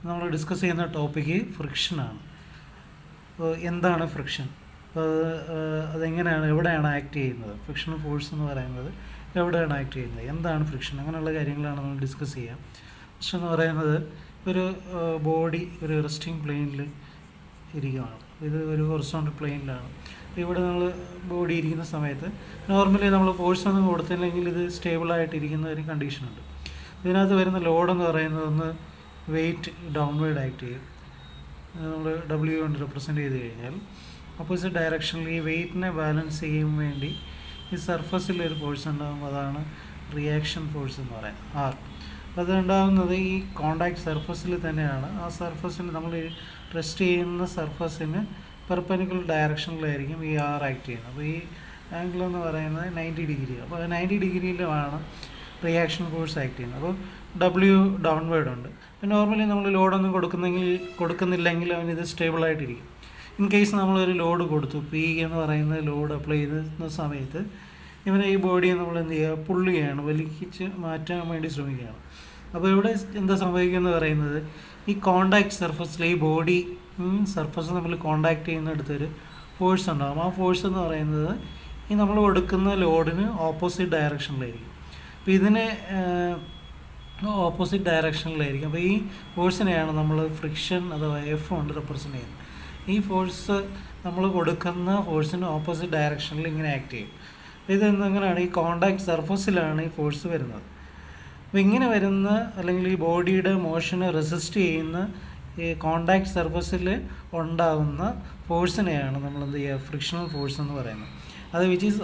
നമ്മൾ ഡിസ്കസ് ചെയ്യുന്ന ടോപ്പിക്ക് ഫ്രിക്ഷനാണ്. അപ്പോൾ എന്താണ് ഫ്രിക്ഷൻ, അപ്പോൾ അതെങ്ങനെയാണ്, എവിടെയാണ് ആക്ട് ചെയ്യുന്നത്, ഫ്രിക്ഷണൽ ഫോഴ്സ് എന്ന് പറയുന്നത് എവിടെയാണ് ആക്ട് ചെയ്യുന്നത്, എന്താണ് ഫ്രിക്ഷൻ, അങ്ങനെയുള്ള കാര്യങ്ങളാണ് നമ്മൾ ഡിസ്കസ് ചെയ്യുക. ഫ്രിക്ഷൻ എന്ന് പറയുന്നത് ഒരു ബോഡി ഒരു റെസ്റ്റിംഗ് പ്ലെയിനിൽ ഇരിക്കുകയാണ്. ഇത് ഒരു ഹൊറിസോണ്ടൽ പ്ലെയിനിലാണ്. അപ്പോൾ ഇവിടെ നമ്മൾ ബോഡി ഇരിക്കുന്ന സമയത്ത് നോർമലി നമ്മൾ ഫോഴ്സ് ഒന്നും കൊടുത്തില്ലെങ്കിൽ ഇത് സ്റ്റേബിളായിട്ടിരിക്കുന്ന ഒരു കണ്ടീഷനുണ്ട്. ഇതിനകത്ത് വരുന്ന ലോഡെന്ന് പറയുന്നത് ഒന്ന് വെയിറ്റ് ഡൗൺവേർഡ് ആക്ട് ചെയ്യും. നമ്മൾ W കൊണ്ട് റെപ്രസെൻറ്റ് ചെയ്ത് കഴിഞ്ഞാൽ ഓപ്പോസിറ്റ് ഡയറക്ഷനിൽ ഈ വെയിറ്റിനെ ബാലൻസ് ചെയ്യാൻ വേണ്ടി ഈ സർഫസിൽ ഒരു ഫോഴ്സ് ഉണ്ടാകും. അതാണ് റിയാക്ഷൻ ഫോഴ്സ് എന്ന് പറയാം, R. അത് ഉണ്ടാകുന്നത് ഈ കോണ്ടാക്ട് സർഫസിൽ തന്നെയാണ്. ആ സർഫസിന് നമ്മൾ റെസ്റ്റ് ചെയ്യുന്ന സർഫസിന് പെർപെൻഡിക്കുലർ ഡയറക്ഷനിലായിരിക്കും ഈ R ആക്ട് ചെയ്യുന്നത്. അപ്പോൾ ഈ ആംഗിൾ എന്ന് പറയുന്നത് 90 ഡിഗ്രി. അപ്പോൾ 90 ഡിഗ്രിയിലുമാണ് റിയാക്ഷൻ ഫോഴ്സ് ആക്ട് ചെയ്യുന്നത്. അപ്പോൾ W ഡൗൺവേർഡ് ഉണ്ട്. അപ്പോൾ നോർമലി നമ്മൾ ലോഡൊന്നും കൊടുക്കുന്നില്ലെങ്കിൽ അവനിത് സ്റ്റേബിളായിട്ടിരിക്കും. ഇൻ കേസ് നമ്മളൊരു ലോഡ് കൊടുത്തു, P എന്ന് പറയുന്ന ലോഡ് അപ്ലൈ ചെയ്യുന്ന സമയത്ത് ഇവനെ ഈ ബോഡിയെ നമ്മൾ എന്ത് ചെയ്യുക, പുള്ള് ചെയ്യുകയാണ്, വലിച്ച് മാറ്റാൻ വേണ്ടി ശ്രമിക്കുകയാണ്. അപ്പോൾ ഇവിടെ എന്താ സംഭവിക്കുന്നത് പറയുന്നത്, ഈ കോണ്ടാക്ട് സർഫസിൽ ഈ ബോഡി സർഫസ് നമ്മൾ കോണ്ടാക്ട് ചെയ്യുന്നിടത്തൊരു ഫോഴ്സ് ഉണ്ടാകും. ആ ഫോഴ്സ് എന്ന് പറയുന്നത് ഈ നമ്മൾ കൊടുക്കുന്ന ലോഡിന് ഓപ്പോസിറ്റ് ഡയറക്ഷനിലായിരിക്കും. അപ്പോൾ ഇതിന് ഓപ്പോസിറ്റ് ഡയറക്ഷനിലായിരിക്കും. അപ്പോൾ ഈ ഫോഴ്സിനെയാണ് നമ്മൾ ഫ്രിക്ഷൻ അഥവാ F കൊണ്ട് റെപ്രസെൻറ്റ് ചെയ്യുന്നത്. ഈ ഫോഴ്സ് നമ്മൾ കൊടുക്കുന്ന ഫോഴ്സിന് ഓപ്പോസിറ്റ് ഡയറക്ഷനിൽ ഇങ്ങനെ ആക്ട് ചെയ്യും. ഇത് എങ്ങനെയാണ്, ഈ കോണ്ടാക്ട് സർഫസിലാണ് ഈ ഫോഴ്സ് വരുന്നത്. അപ്പോൾ ഇങ്ങനെ വരുന്ന അല്ലെങ്കിൽ ഈ ബോഡിയുടെ മോഷനെ റെസിസ്റ്റ് ചെയ്യുന്ന ഈ കോണ്ടാക്ട് സർഫസിൽ ഉണ്ടാകുന്ന ഫോഴ്സിനെയാണ് നമ്മൾ എന്ത് ചെയ്യുക, ഫ്രിക്ഷണൽ ഫോഴ്സ് എന്ന് പറയുന്നത്. അത് which is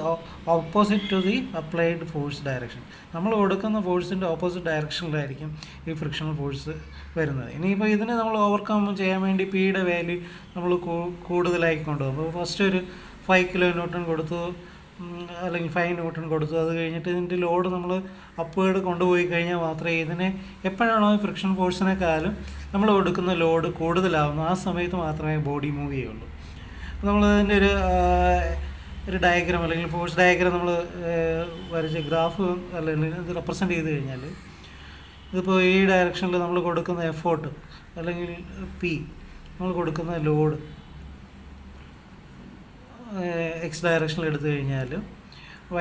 opposite to the applied force direction. നമ്മൾ കൊടുക്കുന്ന ഫോഴ്സിൻ്റെ ഓപ്പോസിറ്റ് ഡയറക്ഷനിലായിരിക്കും ഈ ഫ്രിക്ഷണൽ ഫോഴ്സ് വരുന്നത്. ഇനിയിപ്പോൾ ഇതിനെ നമ്മൾ ഓവർകം ചെയ്യാൻ വേണ്ടി Pയുടെ വാല്യൂ നമ്മൾ കൂടുതലായി കൊണ്ടുപോകും. അപ്പോൾ ഫസ്റ്റ് ഒരു 5 കിലോ ന്യൂട്ടൺ കൊടുത്തു, അല്ലെങ്കിൽ 5 ന്യൂട്ടൺ കൊടുത്തു. അത് കഴിഞ്ഞിട്ട് ഇതിൻ്റെ ലോഡ് നമ്മൾ അപ്വേർഡ് കൊണ്ടുപോയി കഴിഞ്ഞാൽ മാത്രമേ ഇതിനെ എപ്പോഴാണോ ഫ്രിക്ഷൻ ഫോഴ്സിനേക്കാളും നമ്മൾ കൊടുക്കുന്ന ലോഡ് കൂടുതലാവുന്നു ആ സമയത്ത് മാത്രമേ ബോഡി മൂവ് ചെയ്യുള്ളൂ. നമ്മൾ അതിൻ്റെ ഒരു ഡയഗ്രാം അല്ലെങ്കിൽ ഫോഴ്സ് ഡയഗ്രാം നമ്മൾ വരച്ച് ഗ്രാഫ് അല്ലെങ്കിൽ ഇത് റെപ്രസെൻറ്റ് ചെയ്ത് കഴിഞ്ഞാൽ ഇതിപ്പോൾ ഈ ഡയറക്ഷനിൽ നമ്മൾ കൊടുക്കുന്ന എഫോർട്ട് അല്ലെങ്കിൽ P, നമ്മൾ കൊടുക്കുന്ന ലോഡ് X ഡയറക്ഷനിൽ എടുത്തു കഴിഞ്ഞാൽ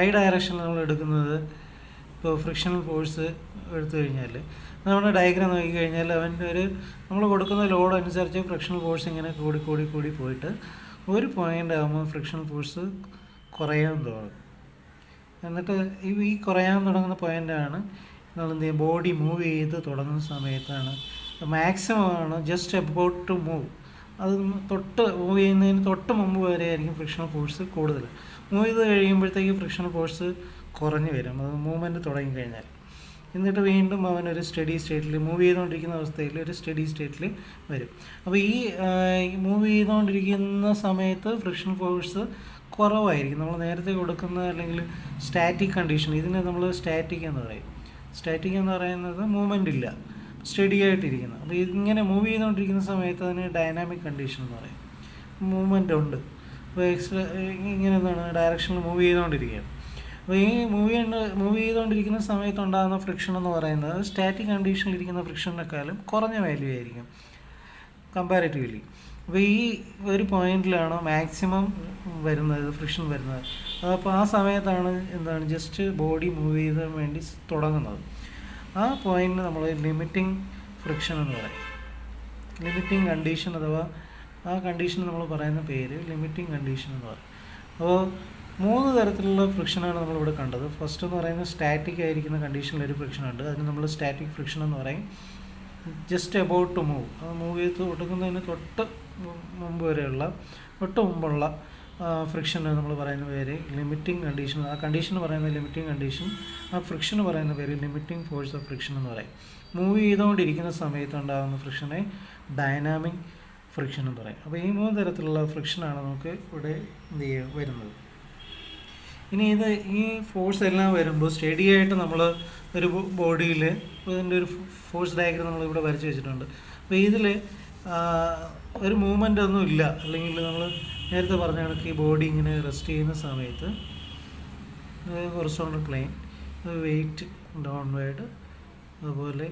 Y ഡയറക്ഷനിൽ നമ്മൾ എടുക്കുന്നത് ഇപ്പോൾ ഫ്രിക്ഷണൽ ഫോഴ്സ് എടുത്തു കഴിഞ്ഞാൽ നമ്മുടെ ഡയഗ്രാം നോക്കിക്കഴിഞ്ഞാൽ അവൻ്റെ നമ്മൾ കൊടുക്കുന്ന ലോഡ് അനുസരിച്ച് ഫ്രിക്ഷണൽ ഫോഴ്സ് ഇങ്ങനെ കൂടി പോയിട്ട് ഒരു പോയിൻ്റ് ആകുമ്പോൾ ഫ്രിക്ഷണൽ ഫോഴ്സ് കുറയാൻ തുടങ്ങും. എന്നിട്ട് ഈ കുറയാൻ തുടങ്ങുന്ന പോയിൻ്റാണ് നമ്മൾ എന്ത് ചെയ്യും, ബോഡി മൂവ് ചെയ്ത് തുടങ്ങുന്ന സമയത്താണ് മാക്സിമം ആണ് ജസ്റ്റ് അബൌട്ട് ടു മൂവ്. അത് മൂവ് ചെയ്യുന്നതിന് തൊട്ട് മുമ്പ് വരെ ആയിരിക്കും ഫ്രിക്ഷണൽ ഫോഴ്സ് കൂടുതൽ. മൂവ് ചെയ്ത് കഴിയുമ്പോഴത്തേക്ക് ഫ്രിക്ഷണൽ ഫോഴ്സ് കുറഞ്ഞു വരും, അത് മൂവ്മെൻറ്റ് തുടങ്ങിക്കഴിഞ്ഞാൽ. എന്നിട്ട് വീണ്ടും അവനൊരു സ്റ്റഡി സ്റ്റേറ്റിൽ മൂവ് ചെയ്തുകൊണ്ടിരിക്കുന്ന അവസ്ഥയിൽ ഒരു സ്റ്റഡി സ്റ്റേറ്റിൽ വരും. അപ്പോൾ ഈ മൂവ് ചെയ്തുകൊണ്ടിരിക്കുന്ന സമയത്ത് ഫ്രിക്ഷൻ ഫോഴ്സ് കുറവായിരിക്കും. നമ്മൾ നേരത്തെ കൊടുക്കുന്ന അല്ലെങ്കിൽ സ്റ്റാറ്റിക് കണ്ടീഷൻ, ഇതിനെ നമ്മൾ സ്റ്റാറ്റിക് എന്ന് പറയും. സ്റ്റാറ്റിക് എന്ന് പറയുന്നത് മൂവ്മെൻ്റ് ഇല്ല, സ്റ്റഡി ആയിട്ടിരിക്കുന്നത്. അപ്പോൾ ഇങ്ങനെ മൂവ് ചെയ്തുകൊണ്ടിരിക്കുന്ന സമയത്ത് അതിന് ഡൈനാമിക് കണ്ടീഷൻ എന്ന് പറയും. മൂവ്മെൻ്റ് ഉണ്ട്, അപ്പോൾ ഇങ്ങനെ എന്താണ് ഡയറക്ഷനിൽ മൂവ് ചെയ്തുകൊണ്ടിരിക്കുകയാണ്. അപ്പോൾ ഈ മൂവ് ചെയ്തുകൊണ്ടിരിക്കുന്ന സമയത്തുണ്ടാകുന്ന ഫ്രിക്ഷൻ എന്ന് പറയുന്നത് സ്റ്റാറ്റിക് കണ്ടീഷനിലിരിക്കുന്ന ഫ്രിക്ഷനേക്കാളും കുറഞ്ഞ വാല്യൂ ആയിരിക്കും കമ്പാരിറ്റീവ്ലി. അപ്പോൾ ഈ ഒരു പോയിന്റിലാണ് മാക്സിമം വരുന്നത്, ഫ്രിക്ഷൻ വരുന്നത്. അപ്പോൾ ആ സമയത്താണ് എന്താണ് ജസ്റ്റ് ബോഡി മൂവ് ചെയ്യാൻ വേണ്ടി തുടങ്ങുന്നത്. ആ പോയിന്റിന് നമ്മൾ ലിമിറ്റിംഗ് ഫ്രിക്ഷൻ എന്ന് പറയും. ലിമിറ്റിംഗ് കണ്ടീഷൻ അഥവാ ആ കണ്ടീഷൻ നമ്മൾ പറയുന്ന പേര് ലിമിറ്റിംഗ് കണ്ടീഷൻ എന്ന് പറയും. അപ്പോൾ 3 തരത്തിലുള്ള ഫ്രിക്ഷനാണ് നമ്മളിവിടെ കണ്ടത്. ഫസ്റ്റ് എന്ന് പറയുന്നത് സ്റ്റാറ്റിക് ആയിരിക്കുന്ന കണ്ടീഷനിലൊരു ഫ്രിക്ഷൻ ഉണ്ട്, അതിന് നമ്മൾ സ്റ്റാറ്റിക് ഫ്രിക്ഷൻ എന്ന് പറയും. ജസ്റ്റ് അബൌട്ട് ടു മൂവ്, അത് മൂവ് ചെയ്ത് കൊടുക്കുന്നതിന് തൊട്ട് മുമ്പുള്ള ഫ്രിക്ഷൻ നമ്മൾ പറയുന്ന പേര് ലിമിറ്റിംഗ് കണ്ടീഷൻ. ആ കണ്ടീഷൻ പറയുന്നത് ലിമിറ്റിംഗ് കണ്ടീഷൻ, ആ ഫ്രിക്ഷൻ പറയുന്ന പേര് ലിമിറ്റിംഗ് ഫോഴ്സ് ഓഫ് ഫ്രിക്ഷൻ എന്ന് പറയും. മൂവ് ചെയ്തുകൊണ്ടിരിക്കുന്ന സമയത്ത് ഉണ്ടാകുന്ന ഫ്രിക്ഷനെ ഡൈനാമിക് ഫ്രിക്ഷൻ എന്ന് പറയും. അപ്പോൾ ഈ 3 തരത്തിലുള്ള ഫ്രിക്ഷനാണ് നമുക്ക് ഇവിടെ എന്ത് ചെയ്യുക വരുന്നത്. ഇനി ഈ ഫോഴ്സ് എല്ലാം വരുമ്പോൾ സ്റ്റഡി ആയിട്ട് നമ്മൾ ഒരു ബോഡിയിൽ ഇതിൻ്റെ ഒരു ഫോഴ്സ് ഡയഗ്രാം നമ്മളിവിടെ വരച്ച് വെച്ചിട്ടുണ്ട്. അപ്പോൾ ഇതിൽ ഒരു മൂവ്മെൻ്റ് ഒന്നും ഇല്ല, അല്ലെങ്കിൽ നമ്മൾ നേരത്തെ പറഞ്ഞ കണക്ക് ഈ ബോഡി ഇങ്ങനെ റെസ്റ്റ് ചെയ്യുന്ന സമയത്ത് ഹൊറിസോണ്ടൽ പ്ലെയിൻ, വെയിറ്റ് ഡൗൺവേർഡ്, അതുപോലെ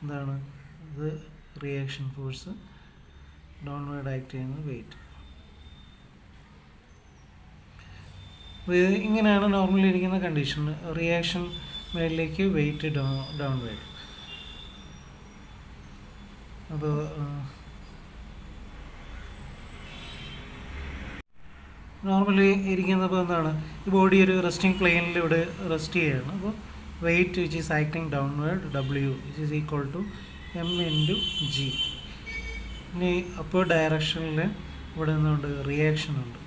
എന്താണ് ഇത് റിയാക്ഷൻ ഫോഴ്സ്, ഡൗൺവേർഡ് ആക്ട് ചെയ്യുന്നത് വെയിറ്റ്. ഇങ്ങനെയാണ് നോർമലി ഇരിക്കുന്ന കണ്ടീഷൻ. റിയാക്ഷൻ മേളിലേക്ക്, വെയിറ്റ് ഡൗൺവേർഡ്. അപ്പോൾ നോർമലി ഇരിക്കുന്നപ്പോൾ എന്താണ്, ഈ ബോഡി ഒരു റെസ്റ്റിംഗ് പ്ലെയിനിൽ ഇവിടെ റെസ്റ്റ് ചെയ്യുകയാണ്. അപ്പോൾ weight which is acting downward, W which is equal to M×G. ഇനി അപ്പോൾ ഡയറക്ഷനിൽ ഇവിടെ നിന്നുകൊണ്ട് റിയാക്ഷൻ ഉണ്ട്.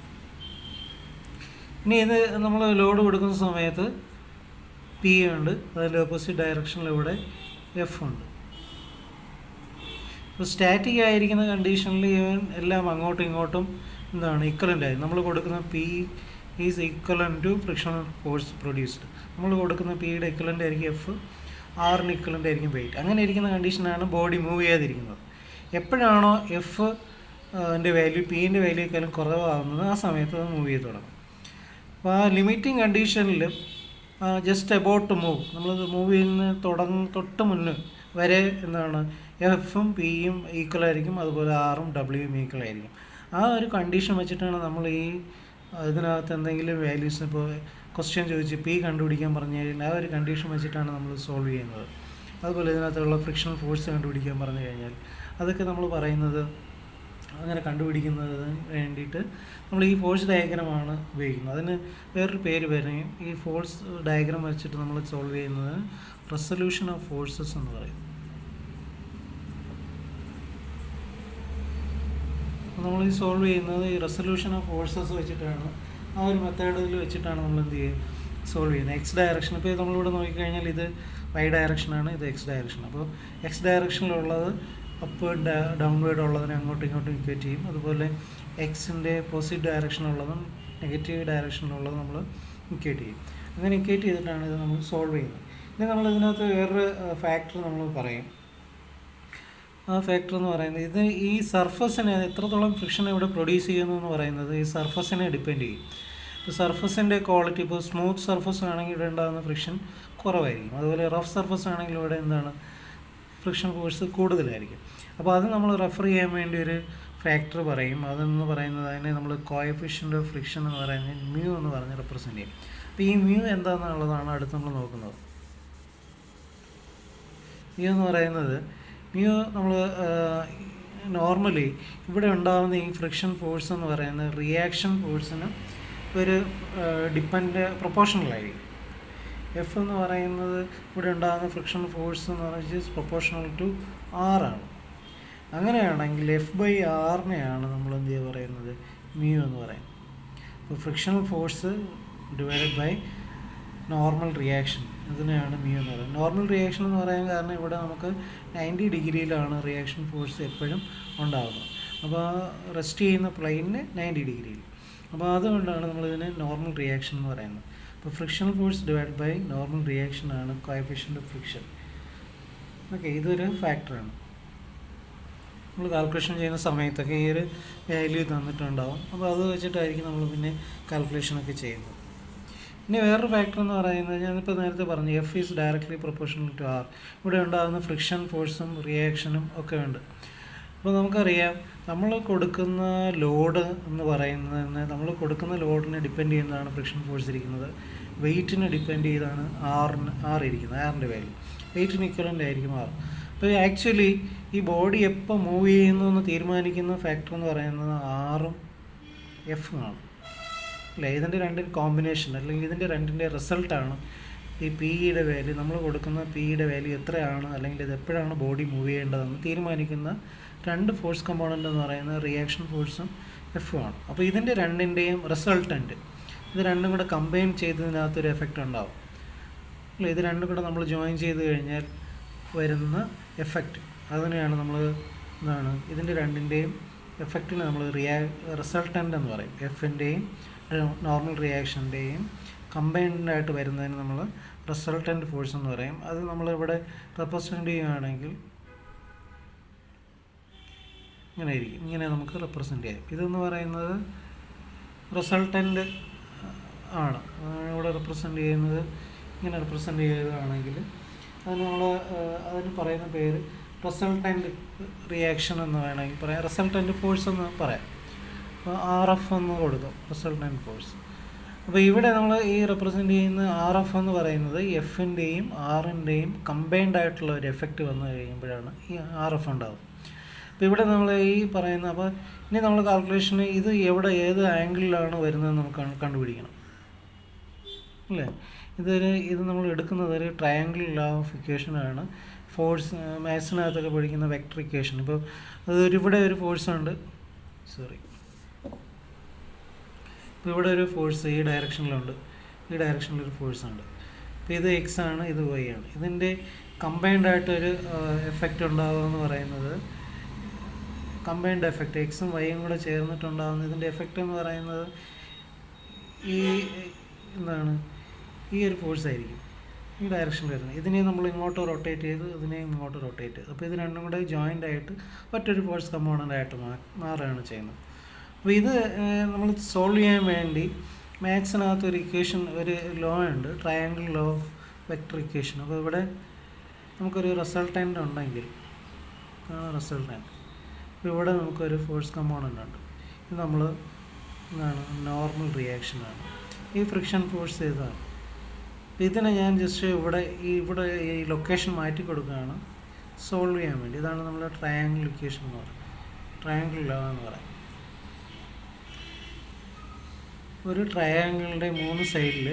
ഇനി ഇത് നമ്മൾ ലോഡ് കൊടുക്കുന്ന സമയത്ത് P ഉണ്ട്, അതിൽ ഓപ്പോസിറ്റ് ഡയറക്ഷനിൽ ഇവിടെ F ഉണ്ട്. ഇപ്പോൾ സ്റ്റാറ്റിക് ആയിരിക്കുന്ന കണ്ടീഷനിൽ ഇവൻ എല്ലാം അങ്ങോട്ടും ഇങ്ങോട്ടും എന്താണ് ഇക്വലൻ്റ് ആയി. നമ്മൾ കൊടുക്കുന്ന P is equivalent to frictional force produced. നമ്മൾ കൊടുക്കുന്ന Pയുടെ ഇക്വലൻ്റ് ആയിരിക്കും F, Rന് ഇക്വലൻ്റ് ആയിരിക്കും വെയിറ്റ്. അങ്ങനെ ഇരിക്കുന്ന കണ്ടീഷനാണ് ബോഡി മൂവ് ചെയ്യാതിരിക്കുന്നത്. എപ്പോഴാണോ F ൻ്റെ വാല്യൂ Pൻ്റെ വാല്യൂക്കാളും കുറവാകുന്നത് ആ സമയത്ത് അത് മൂവ് ചെയ്ത് തുടങ്ങും. അപ്പോൾ ആ ലിമിറ്റിംഗ് കണ്ടീഷനിൽ ജസ്റ്റ് അബൌട്ട് ടു മൂവ്, നമ്മളത് മൂവ് ചെയ്യുന്ന തൊട്ട് മുന്നേ വരെ എന്താണ് എഫും പിയും ഈക്വൽ ആയിരിക്കും, അതുപോലെ ആറും ഡബ്ല്യുവും ഈക്വൽ ആയിരിക്കും. ആ ഒരു കണ്ടീഷൻ വെച്ചിട്ടാണ് നമ്മൾ ഈ ഇതിനകത്ത് എന്തെങ്കിലും വാല്യൂസ്, ഇപ്പോൾ ക്വസ്റ്റ്യൻ ചോദിച്ച് പി കണ്ടുപിടിക്കാൻ പറഞ്ഞു കഴിഞ്ഞാൽ ആ ഒരു കണ്ടീഷൻ വെച്ചിട്ടാണ് നമ്മൾ സോൾവ് ചെയ്യുന്നത്. അതുപോലെ ഇതിനകത്തുള്ള ഫ്രിക്ഷണൽ ഫോഴ്സ് കണ്ടുപിടിക്കാൻ പറഞ്ഞു കഴിഞ്ഞാൽ അതൊക്കെ നമ്മൾ പറയുന്നത് അങ്ങനെ കണ്ടുപിടിക്കുന്നതിന് വേണ്ടിയിട്ട് നമ്മൾ ഈ ഫോഴ്സ് ഡയഗ്രമാണ് ഉപയോഗിക്കുന്നത്. അതിന് വേറൊരു പേര് പറയും. ഈ ഫോഴ്സ് ഡയഗ്രാം വെച്ചിട്ട് നമ്മൾ സോൾവ് ചെയ്യുന്നത് റെസൊല്യൂഷൻ ഓഫ് ഫോഴ്സസ് എന്ന് പറയും. നമ്മൾ ഈ സോൾവ് ചെയ്യുന്നത് ഈ റെസൊല്യൂഷൻ ഓഫ് ഫോഴ്സസ് വെച്ചിട്ടാണ്. ആ ഒരു മെത്തേഡിൽ വെച്ചിട്ടാണ് നമ്മൾ എന്ത് ചെയ്യുക സോൾവ് ചെയ്യുന്നത്. എക്സ് ഡയറക്ഷൻ, ഇപ്പോൾ നമ്മളിവിടെ നോക്കിക്കഴിഞ്ഞാൽ ഇത് വൈ ഡയറക്ഷനാണ്, ഇത് എക്സ് ഡയറക്ഷൻ. അപ്പോൾ എക്സ് ഡയറക്ഷനിലുള്ളത് അപ്വേർഡ് ഡൗൺവേർഡ് ഉള്ളതിനെ അങ്ങോട്ടും ഇങ്ങോട്ടും ഇക്വേറ്റ് ചെയ്യും. അതുപോലെ എക്സിൻ്റെ പോസിറ്റീവ് ഡയറക്ഷനുള്ളതും നെഗറ്റീവ് ഡയറക്ഷനിലുള്ളതും നമ്മൾ ഇക്വേറ്റ് ചെയ്യും. അങ്ങനെ ഇക്വേറ്റ് ചെയ്തിട്ടാണ് ഇത് നമ്മൾ സോൾവ് ചെയ്യുന്നത്. ഇനി നമ്മൾ ഇതിനകത്ത് വേറൊരു ഫാക്ടർ നമ്മൾ പറയും. ആ ഫാക്ടർ എന്ന് പറയുന്നത് ഇത് ഈ സർഫസിനെ എത്രത്തോളം ഫ്രിക്ഷൻ ഇവിടെ പ്രൊഡ്യൂസ് ചെയ്യുന്നു എന്ന് പറയുന്നത് ഈ സർഫസിനെ ഡിപ്പെൻഡ് ചെയ്യും. ഇപ്പോൾ സർഫസിൻ്റെ ക്വാളിറ്റി, ഇപ്പോൾ സ്മൂത്ത് സർഫസ് ആണെങ്കിൽ ഇവിടെ ഉണ്ടാകുന്ന ഫ്രിക്ഷൻ കുറവായിരിക്കും. അതുപോലെ റഫ് സർഫസ് ആണെങ്കിൽ ഇവിടെ എന്താണ് ഫ്രിക്ഷൻ ഫോഴ്സ് കൂടുതലായിരിക്കും. അപ്പോൾ അത് നമ്മൾ റെഫർ ചെയ്യാൻ വേണ്ടി ഒരു ഫാക്ടർ പറയും. അതെന്ന് പറയുന്നത് അതിനെ നമ്മൾ കോഎഫിഷ്യൻ്റ് ഓഫ് ഫ്രിക്ഷൻ എന്ന് പറയുന്നത് മ്യൂ എന്ന് പറഞ്ഞ് റെപ്രസെൻറ്റ് ചെയ്യും. അപ്പോൾ ഈ മ്യൂ എന്താണെന്നുള്ളതാണ് അടുത്ത് നമ്മൾ നോക്കുന്നത്. മ്യൂ എന്ന് പറയുന്നത് നമ്മൾ നോർമലി ഇവിടെ ഉണ്ടാകുന്ന ഈ ഫ്രിക്ഷൻ ഫോഴ്സ് എന്ന് പറയുന്നത് റിയാക്ഷൻ ഫോഴ്സിന് ഒരു പ്രൊപ്പോർഷണലായിരിക്കും. എഫ് എന്ന് പറയുന്നത് ഇവിടെ ഉണ്ടാകുന്ന ഫ്രിക്ഷൻ ഫോഴ്സ് എന്ന് പറഞ്ഞാൽ പ്രൊപ്പോർഷണൽ ടു ആർ ആണ്. അങ്ങനെയാണെങ്കിൽ F/Rനെയാണ് നമ്മൾ എന്ത് ചെയ്യുക പറയുന്നത് മ്യൂ എന്ന് പറയുന്നത്. അപ്പോൾ frictional force divided by normal reaction, ഇതിനെയാണ് മ്യൂ എന്ന് പറയുന്നത്. നോർമൽ റിയാക്ഷൻ എന്ന് പറയാൻ കാരണം ഇവിടെ നമുക്ക് 90 ഡിഗ്രിയിലാണ് റിയാക്ഷൻ ഫോഴ്സ് എപ്പോഴും ഉണ്ടാകുന്നത്. അപ്പോൾ റെസ്റ്റ് ചെയ്യുന്ന പ്ലെയിനിന് 90 ഡിഗ്രിയിൽ. അപ്പോൾ അതുകൊണ്ടാണ് നമ്മളിതിനെ നോർമൽ റിയാക്ഷൻ എന്ന് പറയുന്നത്. അപ്പോൾ frictional force divide by normal reaction ആണ് കോഎഫിഷ്യൻ്റ് ഓഫ് ഫ്രിക്ഷൻ. ഓക്കെ, ഇതൊരു ഫാക്ടറാണ്. നമ്മൾ കാൽക്കുലേഷൻ ചെയ്യുന്ന സമയത്തൊക്കെ ഈ ഒരു വാല്യൂ തന്നിട്ടുണ്ടാവും. അപ്പോൾ അത് വെച്ചിട്ടായിരിക്കും നമ്മൾ പിന്നെ കാൽക്കുലേഷനൊക്കെ ചെയ്യുന്നത്. ഇനി വേറൊരു ഫാക്ടർ എന്ന് പറയുന്നത് ഞാനിപ്പോൾ നേരത്തെ പറഞ്ഞു, F is directly proportional to R. ഇവിടെ ഉണ്ടാകുന്ന ഫ്രിക്ഷൻ ഫോഴ്സും റിയാക്ഷനും ഒക്കെ ഉണ്ട്. അപ്പോൾ നമുക്കറിയാം നമ്മൾ കൊടുക്കുന്ന ലോഡ് എന്ന് പറയുന്നത് നമ്മൾ കൊടുക്കുന്ന ലോഡിനെ ഡിപ്പെൻഡ് ചെയ്യുന്നതാണ് ഫ്രിക്ഷൻ ഫോഴ്സ് ഇരിക്കുന്നത്. വെയിറ്റിനെ ഡിപ്പെൻഡ് ചെയ്താണ് ആർ ഇരിക്കുന്നത്, ആറിൻ്റെ വാല്യൂ. വെയിറ്റിന് ഇക്വലൻ്റ് ആയിരിക്കും ആർ. അപ്പോൾ ആക്ച്വലി ഈ ബോഡി എപ്പോൾ മൂവ് ചെയ്യുന്നു എന്ന് തീരുമാനിക്കുന്ന ഫാക്ടർ എന്ന് പറയുന്നത് ആറും എഫും ആണ് അല്ലേ. ഇതിൻ്റെ രണ്ടിൻ്റെ കോമ്പിനേഷൻ അല്ലെങ്കിൽ ഇതിൻ്റെ രണ്ടിൻ്റെ റിസൾട്ടാണ് ഈ പിയുടെ വാല്യൂ. നമ്മൾ കൊടുക്കുന്ന പിയുടെ വാല്യൂ എത്രയാണ് അല്ലെങ്കിൽ ഇത് എപ്പോഴാണ് ബോഡി മൂവ് ചെയ്യേണ്ടതെന്ന് തീരുമാനിക്കുന്ന രണ്ട് ഫോഴ്സ് കമ്പോണൻ്റ് എന്ന് പറയുന്നത് റിയാക്ഷൻ ഫോഴ്സും എഫും ആണ്. അപ്പോൾ ഇതിൻ്റെ രണ്ടിൻ്റെയും റിസൾട്ടൻ്റ്, ഇത് രണ്ടും കൂടെ കമ്പൈൻ ചെയ്തതിനകത്തൊരു എഫക്റ്റ് ഉണ്ടാവും അല്ലേ. ഇത് രണ്ടും കൂടെ നമ്മൾ ജോയിൻ ചെയ്ത് കഴിഞ്ഞാൽ വരുന്ന എഫക്റ്റ്, അതിനെയാണ് നമ്മൾ എന്താണ് ഇതിൻ്റെ രണ്ടിൻ്റെയും എഫക്റ്റിന് നമ്മൾ റിസൾട്ടൻ്റ് എന്ന് പറയും. എഫിൻ്റെയും നോർമൽ റിയാക്ഷൻ്റെയും കമ്പൈൻഡായിട്ട് വരുന്നതിന് നമ്മൾ റിസൾട്ടൻ്റ് ഫോഴ്സ് എന്ന് പറയും. അത് നമ്മളിവിടെ റെപ്രസെൻ്റ് ചെയ്യുകയാണെങ്കിൽ ഇങ്ങനെ ആയിരിക്കും, ഇങ്ങനെ നമുക്ക് റെപ്രസെൻ്റ് ചെയ്യാം. ഇതെന്ന് പറയുന്നത് റിസൾട്ടൻ്റ് ആണ്. ഇവിടെ റെപ്രസെൻ്റ് ചെയ്യുന്നത് ഇങ്ങനെ റെപ്രസെൻ്റ് ചെയ്യുകയാണെങ്കിൽ അതിന് പറയുന്ന പേര് റിസൾട്ടൻ്റ് റിയാക്ഷൻ എന്ന് വേണമെങ്കിൽ പറയാം, റിസൾട്ടൻ്റ് ഫോഴ്സ് എന്ന് പറയാം. അപ്പോൾ RF എന്ന് കൊടുക്കും, റിസൾട്ടൻ്റ് ഫോഴ്സ്. അപ്പോൾ ഇവിടെ നമ്മൾ ഈ റെപ്രസെൻ്റ് ചെയ്യുന്ന RF എന്ന് പറയുന്നത് എഫിൻ്റെയും ആറിൻ്റെയും കമ്പൈൻഡ് ആയിട്ടുള്ള ഒരു എഫക്റ്റ് വന്നു കഴിയുമ്പോഴാണ് ഈ RF ഉണ്ടാകും. അപ്പോൾ ഇവിടെ നമ്മൾ ഈ പറയുന്ന, അപ്പോൾ ഇനി നമ്മൾ കാൽക്കുലേഷന് ഇത് എവിടെ ഏത് ആംഗിളിലാണ് വരുന്നതെന്ന് നമുക്ക് കണ്ടുപിടിക്കണം അല്ലേ. ഇത് നമ്മൾ എടുക്കുന്നത് ഒരു ട്രയാങ്കിൾ ലോ ഓഫ് ഇക്വേഷനാണ്. ഫോഴ്സ് മാത്സിനകത്തൊക്കെ പഠിക്കുന്ന വെക്ടർ ഇക്വേഷൻ. ഇപ്പോൾ ഇവിടെ ഒരു ഫോഴ്സ് ഉണ്ട്, ഇപ്പോൾ ഇവിടെ ഒരു ഫോഴ്സ് ഈ ഡയറക്ഷനിലുണ്ട്, ഈ ഡയറക്ഷനിലൊരു ഫോഴ്സ് ഉണ്ട്. അപ്പോൾ ഇത് എക്സ് ആണ്, ഇത് വൈ ആണ്. ഇതിൻ്റെ കമ്പൈൻഡ് ആയിട്ടൊരു എഫക്റ്റ് ഉണ്ടാകുമെന്ന് പറയുന്നത്, കമ്പൈൻഡ് എഫക്റ്റ് എക്സും വൈയും കൂടെ ചേർന്നിട്ടുണ്ടാകുന്ന ഇതിൻ്റെ എഫക്റ്റ് എന്ന് പറയുന്നത് ഈ എന്താണ്, ഈ ഒരു ഫോഴ്സ് ആയിരിക്കും ഈ ഡയറക്ഷനിൽ വരുന്നത്. ഇതിനെ നമ്മൾ ഇങ്ങോട്ട് റൊട്ടേറ്റ് ചെയ്ത് ഇതിനെ ഇങ്ങോട്ട് റൊട്ടേറ്റ് ചെയ്ത്, അപ്പോൾ ഇത് രണ്ടും കൂടെ ജോയിൻ്റ് ആയിട്ട് ഒറ്റൊരു ഫോഴ്സ് കമ്പോണൻ്റ് ആയിട്ട് മാറുകയാണ് ചെയ്യുന്നത്. അപ്പോൾ ഇത് നമ്മൾ സോൾവ് ചെയ്യാൻ വേണ്ടി മാത്സിനകത്ത് ഒരു ഇക്വേഷൻ, ഒരു ലോ ഉണ്ട്, triangle law of vector equation. അപ്പോൾ ഇവിടെ നമുക്കൊരു റിസൾട്ടൻ്റ് ഉണ്ടെങ്കിൽ, റിസൾട്ടൻ്റ്, അപ്പോൾ ഇവിടെ നമുക്കൊരു ഫോഴ്സ് കമ്പോണൻ്റ് ഉണ്ട്. ഇത് നമ്മൾ എന്താണ്, നോർമൽ റിയാക്ഷനാണ്. ഈ ഫ്രിക്ഷൻ ഫോഴ്സ് ഇതാണ്. ഇതിനെ ഞാൻ ജസ്റ്റ് ഇവിടെ ഈ ലൊക്കേഷൻ മാറ്റി കൊടുക്കുകയാണ് സോൾവ് ചെയ്യാൻ വേണ്ടി. ഇതാണ് നമ്മുടെ ട്രയാങ്കിൾ ഇക്വേഷൻ എന്ന് പറയുന്നത്, ട്രയാങ്കിൾ ലോ എന്ന് പറയുന്നത്. ഒരു ട്രയാങ്കിളിൻ്റെ 3 സൈഡിൽ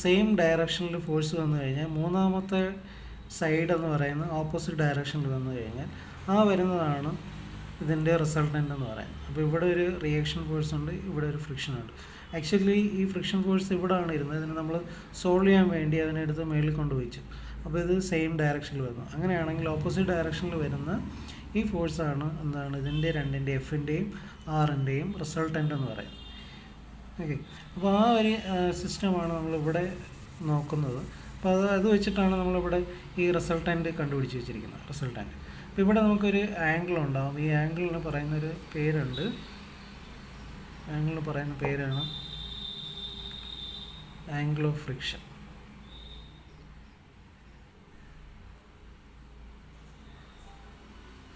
സെയിം ഡയറക്ഷനിൽ ഫോഴ്സ് വന്നു കഴിഞ്ഞാൽ മൂന്നാമത്തെ സൈഡ് എന്ന് പറയുന്നത് ഓപ്പോസിറ്റ് ഡയറക്ഷനിൽ വന്നു കഴിഞ്ഞാൽ വരുന്നതാണ് ഇതിൻ്റെ റിസൾട്ടൻ്റ് എന്ന് പറയുന്നത്. അപ്പോൾ ഇവിടെ ഒരു റിയാക്ഷൻ ഫോഴ്സ് ഉണ്ട്, ഇവിടെ ഒരു ഫ്രിക്ഷൻ ഉണ്ട്. ആക്ച്വലി ഈ ഫ്രിക്ഷൻ ഫോഴ്സ് ഇവിടെയാണ് ഇരുന്നത്. ഇതിന് നമ്മൾ സോൾവ് ചെയ്യാൻ വേണ്ടി അതിനെടുത്ത് മേളിൽ കൊണ്ടുപോയിച്ചു. അപ്പോൾ ഇത് സെയിം ഡയറക്ഷനിൽ വരുന്നു. അങ്ങനെയാണെങ്കിൽ ഓപ്പോസിറ്റ് ഡയറക്ഷനിൽ വരുന്ന ഈ ഫോഴ്സാണ് എന്താണ്, ഇതിൻ്റെ രണ്ടിൻ്റെ എഫിൻ്റെയും ആറിൻ്റെയും റിസൾട്ടൻ്റ് എന്ന് പറയുന്നത്. ഓക്കെ, അപ്പോൾ ആ ഒരു സിസ്റ്റമാണ് നമ്മളിവിടെ നോക്കുന്നത്. അപ്പോൾ അത് വെച്ചിട്ടാണ് നമ്മളിവിടെ ഈ റിസൾട്ടൻ്റ് കണ്ടുപിടിച്ച് വെച്ചിരിക്കുന്നത്, റിസൾട്ടൻ്റ്. അപ്പോൾ ഇവിടെ നമുക്കൊരു ആംഗിൾ ഉണ്ടാകും. ഈ ആംഗിളിന് പറയുന്നൊരു പേരുണ്ട്, ആംഗിളിന് പറയുന്ന പേരാണ് angle of friction.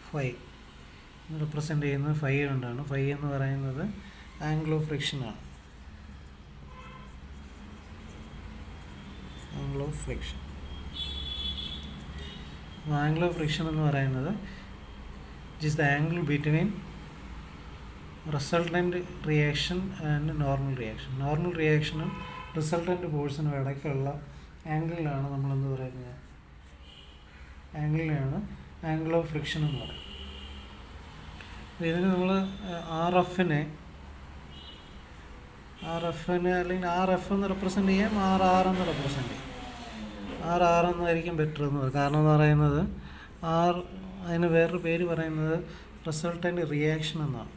Phi represent ചെയ്യുന്നത് ഫൈ കൊണ്ടാണ്. ഫൈ എന്ന് പറയുന്നത് ആംഗിൾ ഓഫ് ഫ്രിക്ഷനാണ്, angle of friction. Angle of friction എന്ന് പറയുന്നത് is the angle between resultant reaction and normal reaction. Normal റിയാക്ഷനും റിസൾട്ടൻ്റ് ഫോഴ്സിനും ഇടയ്ക്കുള്ള ആംഗിളിലാണ് നമ്മളെന്ന് പറയുന്നത്, ആംഗിളിനെയാണ് ആംഗിൾ ഓഫ് ഫ്രിക്ഷൻ എന്ന് പറയുന്നത്. ഇതിന് നമ്മൾ RFനെ അല്ലെങ്കിൽ RF എന്ന് റെപ്രസെൻ്റ് ചെയ്യാം, RR എന്ന് റെപ്രസെൻ്റ് ചെയ്യാം. RR എന്നായിരിക്കും ബെറ്റർ എന്ന് പറയുന്നത്. കാരണം എന്ന് പറയുന്നത് അതിന് വേറൊരു പേര് പറയുന്നത് റിസൾട്ടൻ്റ് റിയാക്ഷൻ എന്നാണ്.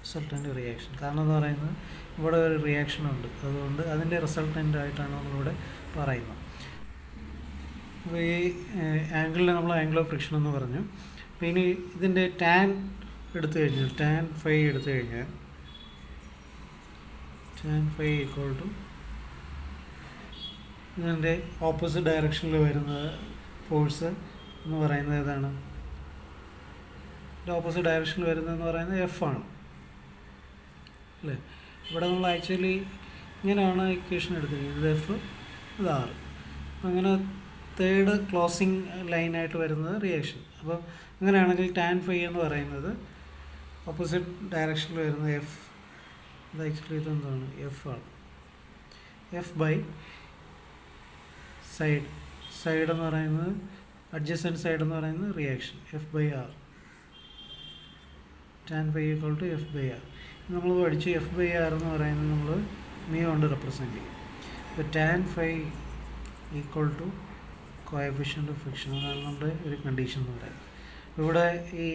റിസൾട്ടൻ്റ് റിയാക്ഷൻ കാരണം എന്ന് പറയുന്നത് ഇവിടെ ഒരു റിയാക്ഷൻ ഉണ്ട്, അതുകൊണ്ട് അതിൻ്റെ റിസൾട്ടൻ്റ് ആയിട്ടാണ് നമ്മളിവിടെ പറയുന്നത്. അപ്പോൾ ഈ ആംഗിളിനെ നമ്മൾ ആംഗിൾ ഓഫ് ഫ്രിക്ഷൻ എന്ന് പറഞ്ഞു. അപ്പോൾ ഇനി ഇതിൻ്റെ ടാൻ എടുത്തു കഴിഞ്ഞാൽ, ടാൻ ഫൈ എടുത്തു കഴിഞ്ഞാൽ, ടാൻ ഫൈ ഈക്വൽ ടു ഇതിൻ്റെ ഓപ്പോസിറ്റ് ഡയറക്ഷനിൽ വരുന്ന ഫോഴ്സ് എന്ന് പറയുന്നത് ഏതാണ്, ഓപ്പോസിറ്റ് ഡയറക്ഷനിൽ വരുന്നതെന്ന് പറയുന്നത് F ആണ് അല്ലേ. ഇവിടെ നമ്മൾ ആക്ച്വലി ഇങ്ങനെയാണ് ഇക്വേഷൻ എടുത്തിരിക്കുന്നത്, ഇത് F, ഇത് R. അങ്ങനെ തേർഡ് ക്ലോസിങ് ലൈനായിട്ട് വരുന്നത് റിയാക്ഷൻ. അപ്പോൾ അങ്ങനെയാണെങ്കിൽ ടാൻ ഫൈ എന്ന് പറയുന്നത് ഓപ്പോസിറ്റ് ഡയറക്ഷനിൽ വരുന്ന F, ഇത് ആക്ച്വലി ഇതെന്താണ്, F ആണ്. F ബൈ സൈഡ് എന്ന് പറയുന്നത് അഡ്ജസൻറ്റ് സൈഡ് എന്ന് പറയുന്നത് reaction, F by R. Tan phi equal to F by R. നമ്മൾ പഠിച്ചു F ബൈ R എന്ന് പറയുന്നത് നമ്മൾ μ കൊണ്ട് റെപ്രസെൻ്റ് ചെയ്യും. അപ്പോൾ tan phi equal to coefficient of friction, അതാണ് നമ്മുടെ ഒരു കണ്ടീഷൻ എന്ന് പറയുന്നത്. ഇവിടെ ഈ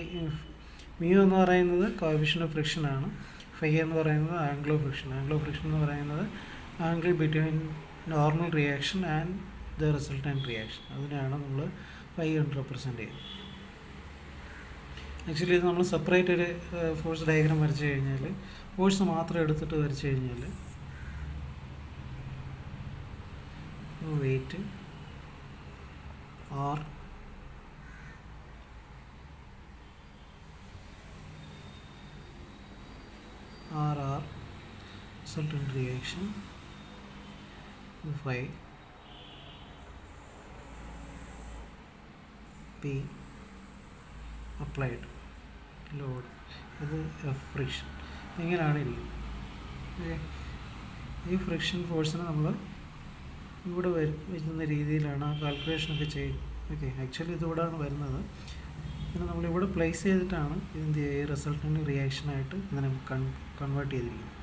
μ എന്ന് പറയുന്നത് കോഎഫിഷ്യൻ്റ് ഓഫ് ഫ്രിക്ഷൻ ആണ്, ഫൈ എന്ന് പറയുന്നത് angle of friction. Angle of friction എന്ന് പറയുന്നത് angle between normal reaction and the resultant reaction, അതിനെയാണ് നമ്മൾ ഫൈ കൊണ്ട് റെപ്രസെൻ്റ് ചെയ്യുന്നത്. ആക്ച്വലി ഇത് നമ്മൾ സെപ്പറേറ്റ് ഒരു ഫോഴ്സ് ഡയഗ്രാം വരച്ച് കഴിഞ്ഞാൽ, ഫോഴ്സ് മാത്രം എടുത്തിട്ട് വരച്ച് കഴിഞ്ഞാൽ weight R resultant reaction 5 P applied load ഇത് ഫ്രിക്ഷൻ ഇങ്ങനെയാണ് ഇരിക്കുന്നത്. ഈ ഫ്രിക്ഷൻ ഫോഴ്സിനെ നമ്മൾ ഇവിടെ വരുന്ന രീതിയിലാണ് ആ കാൽക്കുലേഷനൊക്കെ ചെയ്യുന്നത്. ഓക്കെ, ആക്ച്വലി ഇതിവിടെയാണ് വരുന്നത്. പിന്നെ നമ്മളിവിടെ പ്ലേസ് ചെയ്തിട്ടാണ് ഇതിൻ്റെ റിസൾട്ടൻ്റ് റിയാക്ഷനായിട്ട് ഇതിനെ കൺവേർട്ട് ചെയ്തിരിക്കുന്നത്.